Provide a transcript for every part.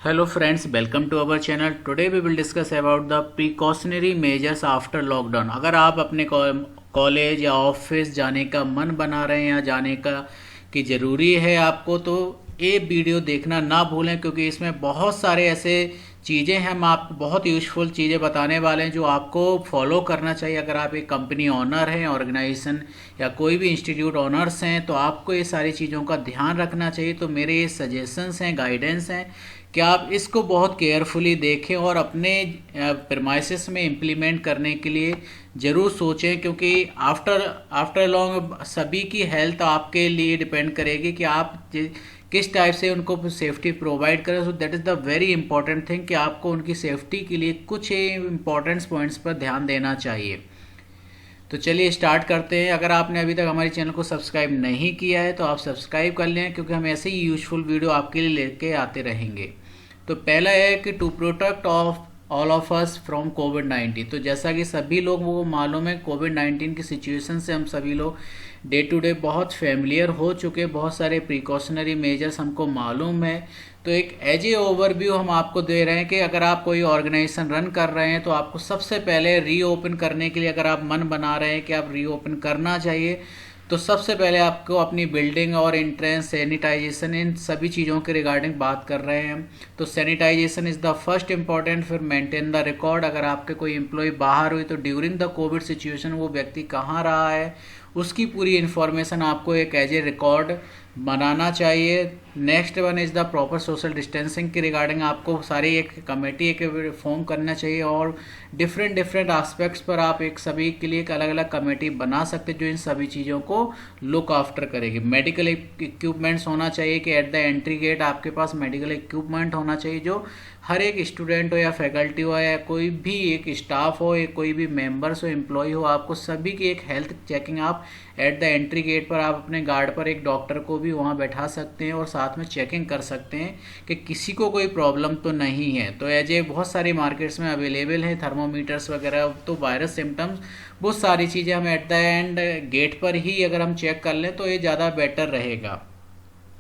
Hello friends, welcome to our channel. Today we will discuss about the precautionary measures after lockdown. अगर आप अपने college या office जाने का मन बना रहे हैं या जाने का कि ज़रूरी है आपको, तो ये वीडियो देखना ना भूलें, क्योंकि इसमें बहुत सारे ऐसे चीज़ें हैं, हम आपको बहुत यूज़फुल चीज़ें बताने वाले हैं जो आपको फॉलो करना चाहिए। अगर आप एक कंपनी ओनर हैं, ऑर्गेनाइजेशन या कोई भी इंस्टीट्यूट ओनर्स हैं, तो आपको ये सारी चीज़ों का ध्यान रखना चाहिए। तो मेरे ये सजेशंस हैं, गाइडेंस हैं कि आप इसको बहुत केयरफुली देखें और अपने प्रेमाइसिस में इम्प्लीमेंट करने के लिए ज़रूर सोचें, क्योंकि आफ्टर लॉन्ग सभी की हेल्थ आपके लिए डिपेंड करेगी कि आप किस टाइप से उनको सेफ्टी प्रोवाइड करें। सो that is the very important thing कि आपको उनकी सेफ्टी के लिए कुछ इंपॉर्टेंट पॉइंट्स पर ध्यान देना चाहिए। तो चलिए स्टार्ट करते हैं। अगर आपने अभी तक हमारे चैनल को सब्सक्राइब नहीं किया है तो आप सब्सक्राइब कर लें, क्योंकि हम ऐसे ही यूजफुल वीडियो आपके लिए लेके आते रहेंगे। तो पहला है कि to protect of all of us from COVID. तो जैसा कि सभी लोग वो मालूम है, कोविड-19 की सिचुएशन से हम सभी लोग डे टू डे बहुत फेमिलियर हो चुके, बहुत सारे प्रिकॉशनरी मेजर्स हमको मालूम है। तो एक एज ए ओवरव्यू हम आपको दे रहे हैं कि अगर आप कोई ऑर्गेनाइजेशन रन कर रहे हैं तो आपको सबसे पहले रीओपन करने के लिए, अगर आप मन बना रहे हैं कि आप रीओपन करना चाहिए, तो सबसे पहले आपको अपनी बिल्डिंग और एंट्रेंस सैनिटाइजेशन, इन सभी चीज़ों के रिगार्डिंग बात कर रहे हैं हम। तो sanitization is the first important. फिर मेंटेन द रिकॉर्ड। अगर आपके कोई एम्प्लॉय बाहर हुई तो ड्यूरिंग द कोविड सिचुएशन वो व्यक्ति कहाँ रहा है, उसकी पूरी इन्फॉर्मेशन आपको एक एज ए रिकॉर्ड बनाना चाहिए। Next one is the proper social distancing के रिगार्डिंग आपको सारी एक कमेटी एक फॉर्म करना चाहिए, और डिफरेंट डिफरेंट एस्पेक्ट्स पर आप एक सभी के लिए एक अलग अलग कमेटी बना सकते हैं जो इन सभी चीज़ों को लुक आफ्टर करेगी। मेडिकल इक्विपमेंट्स होना चाहिए कि एट द एंट्री गेट आपके पास मेडिकल इक्विपमेंट होना चाहिए, जो हर एक स्टूडेंट हो या फैकल्टी हो या कोई भी एक स्टाफ हो या कोई भी मेंबर्स हो, एम्प्लॉय हो, आपको सभी की एक हेल्थ चेकिंग आप एट द एंट्री गेट पर आप अपने गार्ड पर एक डॉक्टर को भी वहाँ बैठा सकते हैं और साथ में चेकिंग कर सकते हैं कि किसी को कोई प्रॉब्लम तो नहीं है। तो एज ए बहुत सारी मार्केट्स में अवेलेबल है थर्मोमीटर्स वगैरह, तो वायरस सिम्टम्स बहुत सारी चीज़ें हम एट द एंड गेट पर ही अगर हम चेक कर लें तो ये ज़्यादा बेटर रहेगा।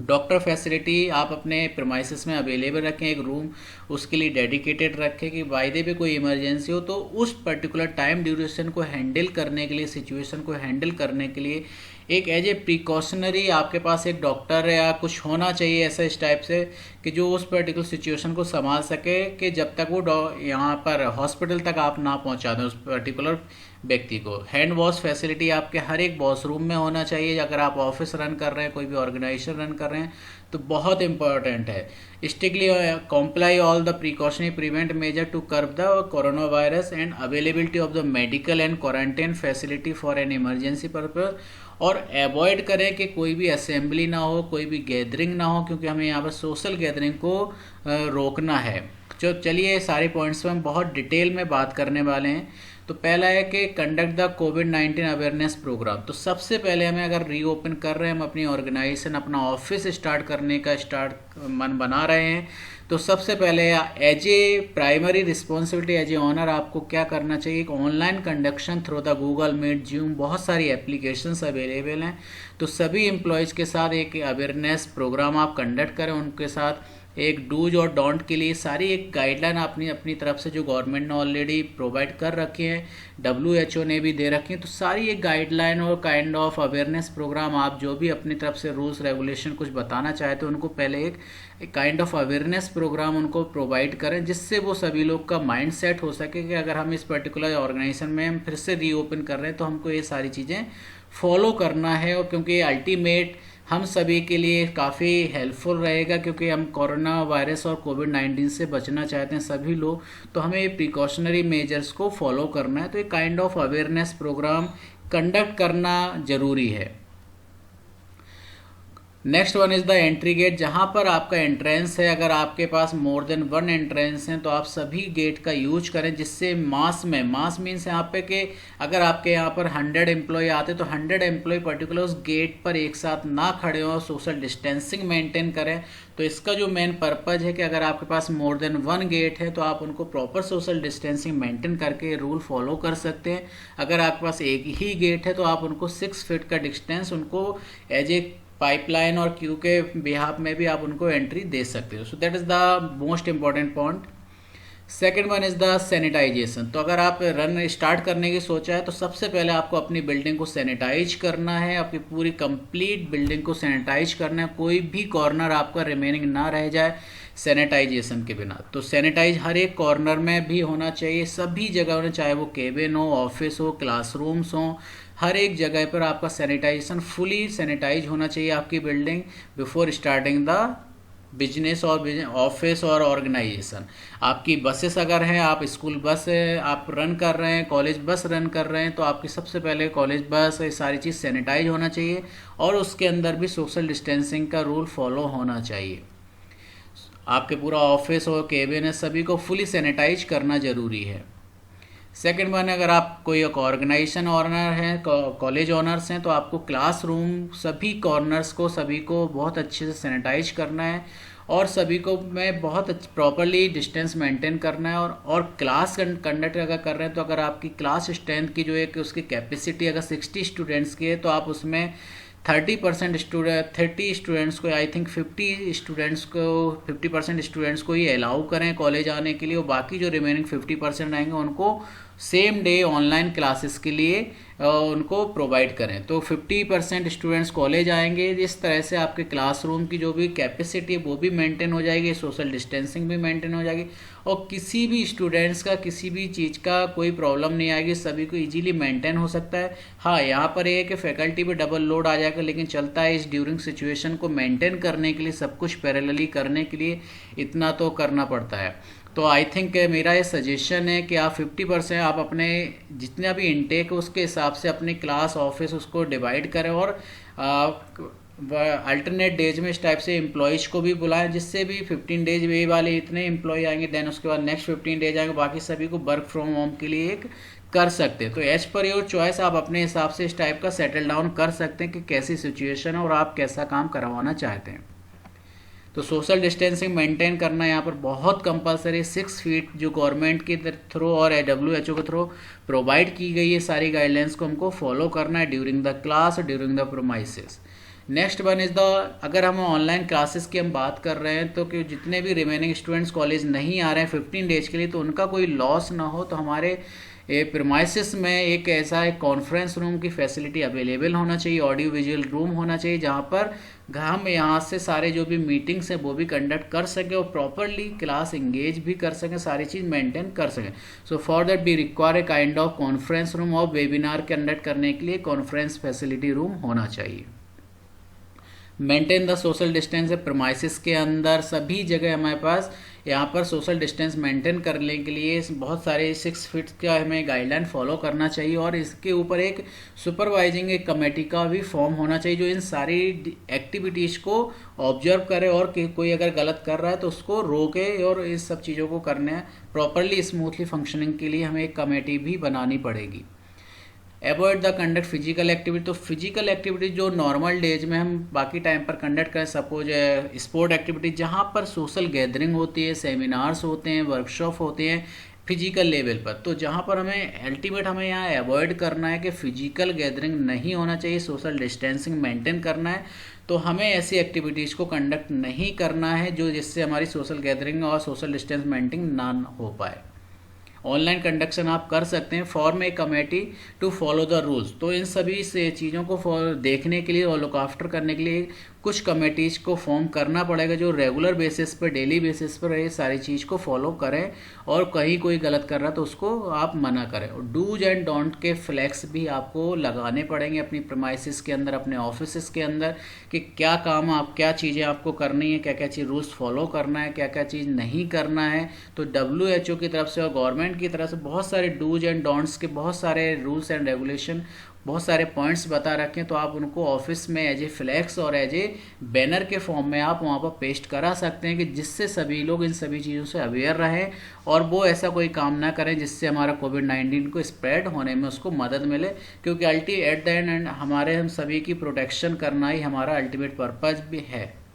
डॉक्टर फैसिलिटी आप अपने प्रेमाइसिस में अवेलेबल रखें, एक रूम उसके लिए डेडिकेटेड रखें कि बाय द वे कोई इमरजेंसी हो तो उस पर्टिकुलर टाइम ड्यूरेशन को हैंडल करने के लिए, सिचुएशन को हैंडल करने के लिए एक एज ए प्रिकॉशनरी आपके पास एक डॉक्टर या कुछ होना चाहिए ऐसा इस टाइप से कि जो उस पर्टिकुलर सिचुएशन को संभाल सके, कि जब तक वो यहाँ पर हॉस्पिटल तक आप ना पहुँचा दें उस पर्टिकुलर व्यक्ति को। हैंड वॉश फैसिलिटी आपके हर एक वॉशरूम में होना चाहिए। अगर आप ऑफिस रन कर रहे हैं, कोई भी ऑर्गेनाइजेशन रन कर रहे हैं, तो बहुत इंपॉर्टेंट है। Strictly comply all the precautionary prevent measure to curb the corona virus and availability of the medical and quarantine facility for an emergency purpose. और अवॉइड करें कि कोई भी असेंबली ना हो, कोई भी गैदरिंग ना हो, क्योंकि हमें यहाँ पर सोशल गैदरिंग को रोकना है। जो चलिए सारे पॉइंट्स पर हम बहुत डिटेल में बात करने वाले हैं। तो पहला है कि कंडक्ट द कोविड-19 अवेयरनेस प्रोग्राम। तो सबसे पहले हमें अगर रीओपन कर रहे हैं, हम अपनी ऑर्गेनाइजेशन, अपना ऑफिस स्टार्ट करने का मन बना रहे हैं, तो सबसे पहले as a primary responsibility as a owner आपको क्या करना चाहिए, एक online conduction through the Google Meet, Zoom, बहुत सारी एप्लीकेशंस अवेलेबल हैं। तो सभी एम्प्लॉयज़ के साथ एक अवेयरनेस प्रोग्राम आप कंडक्ट करें, उनके साथ एक डूज और डोंट के लिए सारी एक गाइडलाइन अपनी अपनी तरफ से जो गवर्नमेंट ने ऑलरेडी प्रोवाइड कर रखे हैं, WHO ने भी दे रखे हैं। तो सारी एक गाइडलाइन और काइंड ऑफ अवेयरनेस प्रोग्राम आप जो भी अपनी तरफ से रूल्स रेगुलेशन कुछ बताना चाहते हो, उनको पहले एक काइंड ऑफ अवेयरनेस प्रोग्राम उनको प्रोवाइड करें, जिससे वो सभी लोग का माइंड सेट हो सके कि अगर हम इस पर्टिकुलर ऑर्गेनाइजेशन में हम फिर से रीओपन कर रहे हैं तो हमको ये सारी चीज़ें फॉलो करना है। और क्योंकि अल्टीमेट हम सभी के लिए काफ़ी हेल्पफुल रहेगा, क्योंकि हम कोरोना वायरस और कोविड-19 से बचना चाहते हैं सभी लोग, तो हमें ये प्रिकॉशनरी मेजर्स को फॉलो करना है। तो एक kind of awareness programme conduct करना ज़रूरी है। Next one is the entry gate, जहाँ पर आपका एंट्रेंस है, अगर आपके पास मोर देन वन एंट्रेंस हैं तो आप सभी गेट का यूज करें, जिससे मास मीन्स यहाँ पे कि अगर आपके यहाँ पर 100 एम्प्लॉय आते तो 100 एम्प्लॉय पर्टिकुलर उस गेट पर एक साथ ना खड़े हों, सोशल डिस्टेंसिंग मेंटेन करें। तो इसका जो मेन पर्पज है कि अगर आपके पास मोर देन वन गेट है तो आप उनको प्रॉपर सोशल डिस्टेंसिंग मेंटेन करके रूल फॉलो कर सकते हैं। अगर आपके पास एक ही गेट है तो आप उनको 6 फीट का डिस्टेंस उनको एज ए पाइपलाइन और क्यू के बिहाफ में भी आप उनको एंट्री दे सकते हो। So that is the most important point. Second one is the sanitization. तो अगर आप रन स्टार्ट करने की सोचा है तो सबसे पहले आपको अपनी बिल्डिंग को सैनिटाइज करना है, आपकी पूरी कंप्लीट बिल्डिंग को सैनिटाइज करना है, कोई भी कॉर्नर आपका रिमेनिंग ना रह जाए सैनिटाइजेशन के बिना। तो सैनिटाइज हर एक कॉर्नर में भी होना चाहिए, सभी जगह होना, चाहे वो केबिन हो, ऑफिस हो, क्लासरूम्स हो, हर एक जगह पर आपका सैनिटाइजेशन फुली सैनिटाइज होना चाहिए आपकी building before starting the business और ऑफिस और ऑर्गेनाइजेशन। आपकी बसेस अगर हैं, आप स्कूल बस आप रन कर रहे हैं, कॉलेज बस रन कर रहे हैं, तो आपकी सबसे पहले कॉलेज बस ये सारी चीज़ सैनिटाइज होना चाहिए और उसके अंदर भी सोशल डिस्टेंसिंग का रूल फॉलो होना चाहिए। आपके पूरा ऑफिस और केबिन है, सभी को फुली सैनिटाइज करना ज़रूरी है। सेकेंड वन, अगर आप कोई एक ऑर्गेनाइजेशन ऑनर हैं, कॉलेज ऑनर्स हैं, तो आपको क्लासरूम सभी कॉर्नर्स को सभी को बहुत अच्छे से सैनिटाइज करना है और सभी को में बहुत प्रॉपरली डिस्टेंस मेंटेन करना है। और क्लास कंडक्ट अगर कर रहे हैं तो अगर आपकी क्लास स्ट्रेंथ की जो एक उसकी कैपेसिटी अगर 60 स्टूडेंट्स की है तो आप उसमें 30 स्टूडेंट्स को, आई थिंक 50% स्टूडेंट्स को ही अलाउ करें कॉलेज आने के लिए, और बाकी जो रिमेनिंग 50% आएंगे उनको सेम डे ऑनलाइन क्लासेस के लिए उनको प्रोवाइड करें। तो 50% स्टूडेंट्स कॉलेज आएंगे, इस तरह से आपके क्लासरूम की जो भी कैपेसिटी है वो भी मेंटेन हो जाएगी, सोशल डिस्टेंसिंग भी मेंटेन हो जाएगी और किसी भी स्टूडेंट्स का किसी भी चीज़ का कोई प्रॉब्लम नहीं आएगी, सभी को इजीली मेंटेन हो सकता है। हाँ, यहाँ पर ये है कि फैकल्टी पे डबल लोड आ जाएगा, लेकिन चलता है इस ड्यूरिंग सिचुएशन को मेंटेन करने के लिए, सब कुछ पैरेलली करने के लिए इतना तो करना पड़ता है। तो आई थिंक मेरा ये सजेशन है कि आप 50% आप अपने जितना भी इनटेक है उसके हिसाब से अपनी क्लास ऑफिस उसको डिवाइड करें और अल्टरनेट डेज में इस टाइप से एम्प्लॉयज़ को भी बुलाएं, जिससे भी 15 डेज वे वाले इतने एम्प्लॉय आएंगे, देन उसके बाद नेक्स्ट 15 डेज आएंगे, बाकी सभी को वर्क फ्रॉम होम के लिए एक कर सकते हैं। तो एज पर योर चॉइस आप अपने हिसाब से इस टाइप का सेटल डाउन कर सकते हैं कि कैसी सिचुएशन है और आप कैसा काम करवाना चाहते हैं। तो सोशल डिस्टेंसिंग मेंटेन करना यहाँ पर बहुत कंपलसरी है। 6 फीट जो गवर्नमेंट के थ्रू और WHO के थ्रू प्रोवाइड की गई है सारी गाइडलाइंस को हमको फॉलो करना है during the class, during the promises. Next one is the, अगर हम ऑनलाइन क्लासेस की हम बात कर रहे हैं तो कि जितने भी रिमेनिंग स्टूडेंट्स कॉलेज नहीं आ रहे हैं 15 डेज के लिए, तो उनका कोई लॉस ना हो, तो हमारे प्रीमाइसिस में एक ऐसा एक कॉन्फ्रेंस रूम की फैसिलिटी अवेलेबल होना चाहिए, ऑडियो विजुअल रूम होना चाहिए, जहाँ पर हम यहाँ से सारे जो भी मीटिंग्स हैं वो भी कंडक्ट कर सकें और प्रॉपरली क्लास इंगेज भी कर सकें, सारी चीज़ मेंटेन कर सकें। So for that we require a kind of conference room और वेबिनार कंडक्ट करने के लिए कॉन्फ्रेंस फैसिलिटी रूम होना चाहिए। मेंटेन द सोशल डिस्टेंस है प्रीमाइसिस के अंदर, सभी जगह हमारे पास यहाँ पर सोशल डिस्टेंस मेंटेन करने के लिए बहुत सारे 6 फीट का हमें गाइडलाइन फॉलो करना चाहिए और इसके ऊपर एक सुपरवाइजिंग एक कमेटी का भी फॉर्म होना चाहिए जो इन सारी एक्टिविटीज़ को ऑब्जर्व करे और कि कोई अगर गलत कर रहा है तो उसको रोके और इस सब चीज़ों को करने प्रॉपरली स्मूथली फंक्शनिंग के लिए हमें एक कमेटी भी बनानी पड़ेगी। Avoid the conduct physical activity, तो फिजिकल एक्टिविटी जो नॉर्मल डेज में हम बाकी टाइम पर कंडक्ट करें, सपोज स्पोर्ट एक्टिविटी जहाँ पर सोशल गैदरिंग होती है, सेमिनार्स होते हैं, वर्कशॉप होते हैं फिजिकल लेवल पर, तो जहाँ पर हमें यहाँ अवॉइड करना है कि फिजिकल गैदरिंग नहीं होना चाहिए, सोशल डिस्टेंसिंग मेंटेन करना है, तो हमें ऐसी एक्टिविटीज़ को कंडक्ट नहीं करना है जो जिससे हमारी सोशल गैदरिंग और सोशल डिस्टेंस मेंटेन ना हो पाए। ऑनलाइन कंडक्शन आप कर सकते हैं, form a committee to follow the rules, तो इन सभी से चीज़ों को देखने के लिए और लुक आफ्टर करने के लिए कुछ कमेटीज़ को फॉर्म करना पड़ेगा जो रेगुलर बेसिस पर, डेली बेसिस पर ये सारी चीज़ को फॉलो करें और कहीं कोई गलत कर रहा है तो उसको आप मना करें। और डूज एंड डोंट के फ्लैग्स भी आपको लगाने पड़ेंगे अपनी प्रीमाइसिस के अंदर, अपने ऑफिस के अंदर, कि क्या काम आप, क्या चीज़ें आपको करनी है, क्या क्या चीज़ रूल्स फॉलो करना है, क्या क्या चीज़ नहीं करना है। तो WHO की तरफ से और गवर्नमेंट की तरफ से बहुत सारे डूज एंड डोंट्स के बहुत सारे रूल्स एंड रेगुलेशन, बहुत सारे पॉइंट्स बता रखे हैं, तो आप उनको ऑफिस में एज ए फ्लैक्स और एज ए बैनर के फॉर्म में आप वहाँ पर पेस्ट करा सकते हैं कि जिससे सभी लोग इन सभी चीज़ों से अवेयर रहें और वो ऐसा कोई काम ना करें जिससे हमारा कोविड-19 को स्प्रेड होने में उसको मदद मिले, क्योंकि एट द एंड हमारे हम सभी की प्रोटेक्शन करना ही हमारा अल्टीमेट पर्पज़ भी है।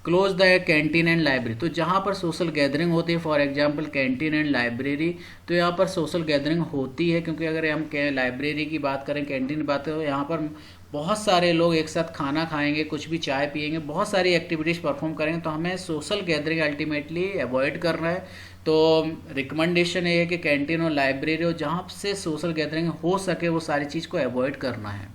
Close the canteen and library, तो जहाँ पर सोशल गैदरिंग होती है, for example canteen and library, तो यहाँ पर सोशल गैदरिंग होती है, क्योंकि अगर हम लाइब्रेरी की बात करें, कैंटीन की बात करें, तो यहाँ पर बहुत सारे लोग एक साथ खाना खाएंगे, कुछ भी चाय पिएंगे, बहुत सारी एक्टिविटीज़ परफॉर्म करेंगे, तो हमें सोशल गैदरिंग अल्टीमेटली अवॉइड करना है। तो रिकमेंडेशन ये है कि कैंटीन और लाइब्रेरी हो जहाँ से सोशल गैदरिंग हो सके वो सारी चीज़ को अवॉइड करना है।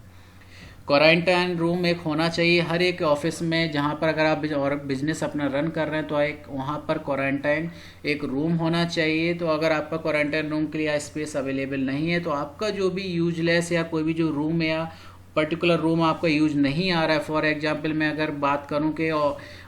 क्वारंटाइन रूम एक होना चाहिए हर एक ऑफिस में, जहाँ पर अगर आप और बिजनेस अपना रन कर रहे हैं तो एक वहाँ पर क्वारंटाइन एक रूम होना चाहिए। तो अगर आपका क्वारंटाइन रूम के लिए स्पेस अवेलेबल नहीं है तो आपका जो भी यूजलेस या कोई भी जो रूम या पर्टिकुलर रूम आपका यूज नहीं आ रहा है, फॉर एग्जांपल मैं अगर बात करूं कि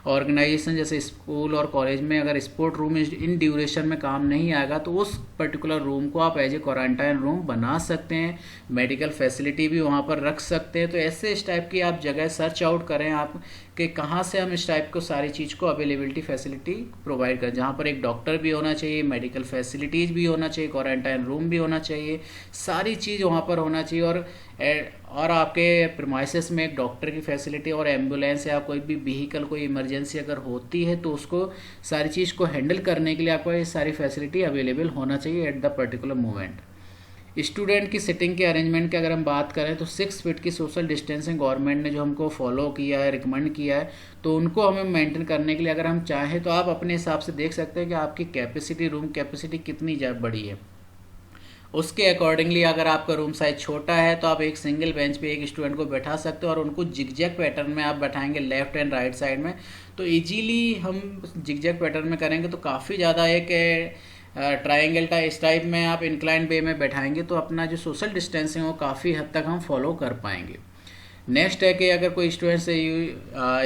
ऑर्गेनाइजेशन जैसे स्कूल और कॉलेज में अगर स्पोर्ट रूम इन ड्यूरेशन में काम नहीं आएगा तो उस पर्टिकुलर रूम को आप एज ए क्वारंटाइन रूम बना सकते हैं। मेडिकल फैसिलिटी भी वहाँ पर रख सकते हैं। तो ऐसे इस टाइप की आप जगह सर्च आउट करें आप कि कहाँ से हम इस टाइप को सारी चीज़ को अवेलेबिलिटी फैसिलिटी प्रोवाइड करें, जहाँ पर एक डॉक्टर भी होना चाहिए, मेडिकल फैसिलिटीज़ भी होना चाहिए, क्वारंटाइन रूम भी होना चाहिए, सारी चीज़ वहाँ पर होना चाहिए। और आपके प्रीमाइसेस में एक डॉक्टर की फैसिलिटी और एम्बुलेंस या कोई भी व्हीकल कोई इमरजेंसी अगर होती है तो उसको सारी चीज़ को हैंडल करने के लिए आपको ये सारी फैसिलिटी अवेलेबल होना चाहिए at the particular moment. Student की सिटिंग के अरेंजमेंट की अगर हम बात करें तो 6 फीट की सोशल डिस्टेंसिंग गवर्नमेंट ने जो हमको फॉलो किया है, रिकमेंड किया है, तो उनको हमें मेंटेन करने के लिए अगर हम चाहें तो आप अपने हिसाब से देख सकते हैं कि आपकी कैपेसिटी, रूम कैपेसिटी कितनी बड़ी है। उसके अकॉर्डिंगली अगर आपका रूम साइज छोटा है तो आप एक सिंगल बेंच पे एक स्टूडेंट को बैठा सकते हो और उनको जिगजैग पैटर्न में आप बैठाएंगे लेफ्ट एंड राइट साइड में, तो इजीली हम जिगजैग पैटर्न में करेंगे तो काफ़ी ज़्यादा एक ट्रायंगल इस टाइप में आप इंक्लाइन वे में बैठाएंगे तो अपना जो सोशल डिस्टेंसिंग वो काफ़ी हद तक हम फॉलो कर पाएंगे। नेक्स्ट है कि अगर कोई स्टूडेंट से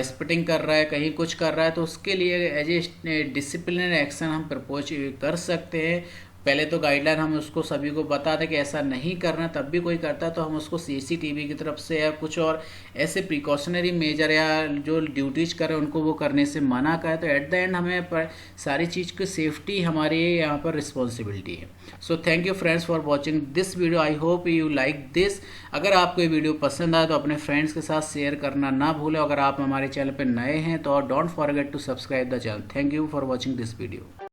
स्पिटिंग कर रहा है, कहीं कुछ कर रहा है, तो उसके लिए एज ए डिसिप्लिनरी एक्शन हम प्रपोज कर सकते हैं। पहले तो गाइडलाइन हम उसको सभी को बता दें कि ऐसा नहीं करना, तब भी कोई करता है तो हम उसको सीसीटीवी की तरफ से या कुछ और ऐसे प्रिकॉशनरी मेजर या जो ड्यूटीज करें उनको वो करने से मना करें। तो एट द एंड हमें सारी चीज़ की सेफ्टी हमारी यहाँ पर रिस्पॉन्सिबिलिटी है। So thank you friends for watching this video. I hope you like this. अगर आपको ये वीडियो पसंद आए तो अपने फ्रेंड्स के साथ शेयर करना ना भूलें। अगर आप हमारे चैनल पर नए हैं तो don't forget to subscribe the channel. Thank you for watching this video.